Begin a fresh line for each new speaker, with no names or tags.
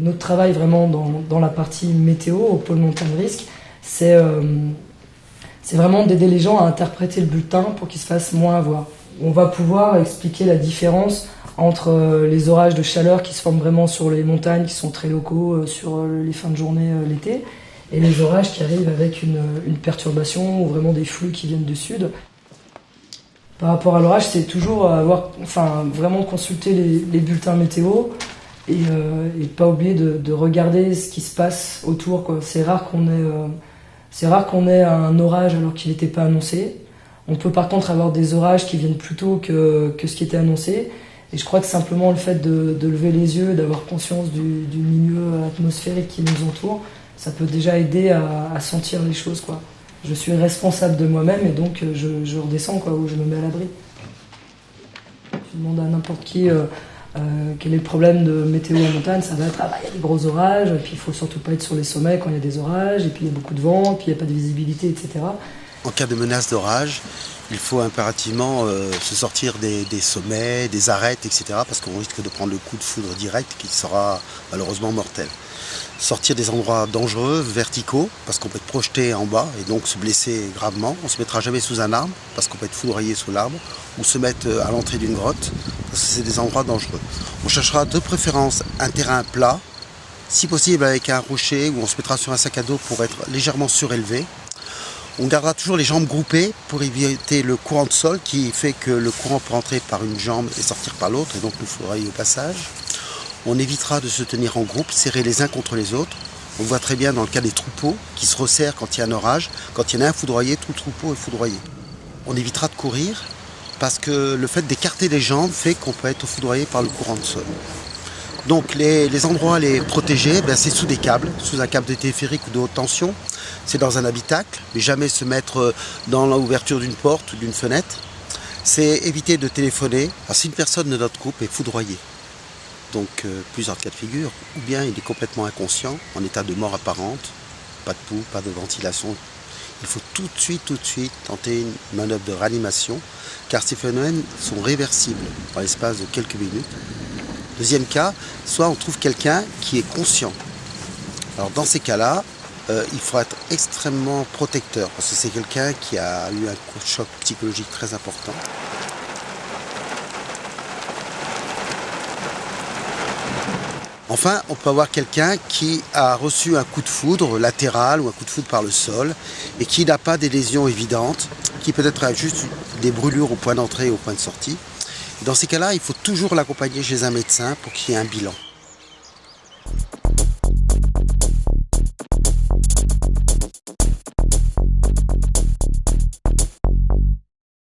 notre travail vraiment dans la partie météo, au pôle montagne risque, c'est vraiment d'aider les gens à interpréter le bulletin pour qu'ils se fassent moins avoir. On va pouvoir expliquer la différence entre les orages de chaleur qui se forment vraiment sur les montagnes, qui sont très locaux sur les fins de journée l'été, et les orages qui arrivent avec une perturbation ou vraiment des flux qui viennent du sud. Par rapport à l'orage, c'est toujours vraiment consulter les bulletins météo et pas oublier de regarder ce qui se passe autour, quoi. C'est rare qu'on ait un orage alors qu'il n'était pas annoncé. On peut par contre avoir des orages qui viennent plus tôt que ce qui était annoncé. Et je crois que simplement le fait de lever les yeux, d'avoir conscience du milieu atmosphérique qui nous entoure, ça peut déjà aider à sentir les choses, quoi. Je suis responsable de moi-même et donc je redescends, quoi, ou je me mets à l'abri. Tu demandes à n'importe qui quel est le problème de météo en montagne, ça va être il y a des gros orages, et puis il faut surtout pas être sur les sommets quand il y a des orages, et puis il y a beaucoup de vent, et puis il n'y a pas de visibilité, etc.
En cas de menace d'orage, il faut impérativement se sortir des sommets, des arêtes, etc. parce qu'on risque de prendre le coup de foudre direct qui sera malheureusement mortel. Sortir des endroits dangereux, verticaux, parce qu'on peut être projeté en bas et donc se blesser gravement. On ne se mettra jamais sous un arbre, parce qu'on peut être foudroyé sous l'arbre, ou se mettre à l'entrée d'une grotte, parce que c'est des endroits dangereux. On cherchera de préférence un terrain plat, si possible avec un rocher, où on se mettra sur un sac à dos pour être légèrement surélevé. On gardera toujours les jambes groupées pour éviter le courant de sol qui fait que le courant peut entrer par une jambe et sortir par l'autre, et donc nous foudroyer au passage. On évitera de se tenir en groupe, serrés les uns contre les autres. On voit très bien dans le cas des troupeaux qui se resserrent quand il y a un orage. Quand il y en a un foudroyé, tout le troupeau est foudroyé. On évitera de courir parce que le fait d'écarter les jambes fait qu'on peut être foudroyé par le courant de sol. Donc les endroits les protégés, c'est sous des câbles, sous un câble de téléphérique ou de haute tension. C'est dans un habitacle, mais jamais se mettre dans l'ouverture d'une porte ou d'une fenêtre. C'est éviter de téléphoner, parce qu'une personne de notre groupe est foudroyée. Donc plusieurs cas de figure, ou bien il est complètement inconscient, en état de mort apparente, pas de pouls, pas de ventilation. Il faut tout de suite tenter une manœuvre de réanimation, car ces phénomènes sont réversibles dans l'espace de quelques minutes. Deuxième cas, soit on trouve quelqu'un qui est conscient. Alors dans ces cas-là, il faut être extrêmement protecteur, parce que c'est quelqu'un qui a eu un choc psychologique très important. Enfin, on peut avoir quelqu'un qui a reçu un coup de foudre latéral ou un coup de foudre par le sol et qui n'a pas des lésions évidentes, qui peut-être a juste des brûlures au point d'entrée et au point de sortie. Dans ces cas-là, il faut toujours l'accompagner chez un médecin pour qu'il y ait un bilan.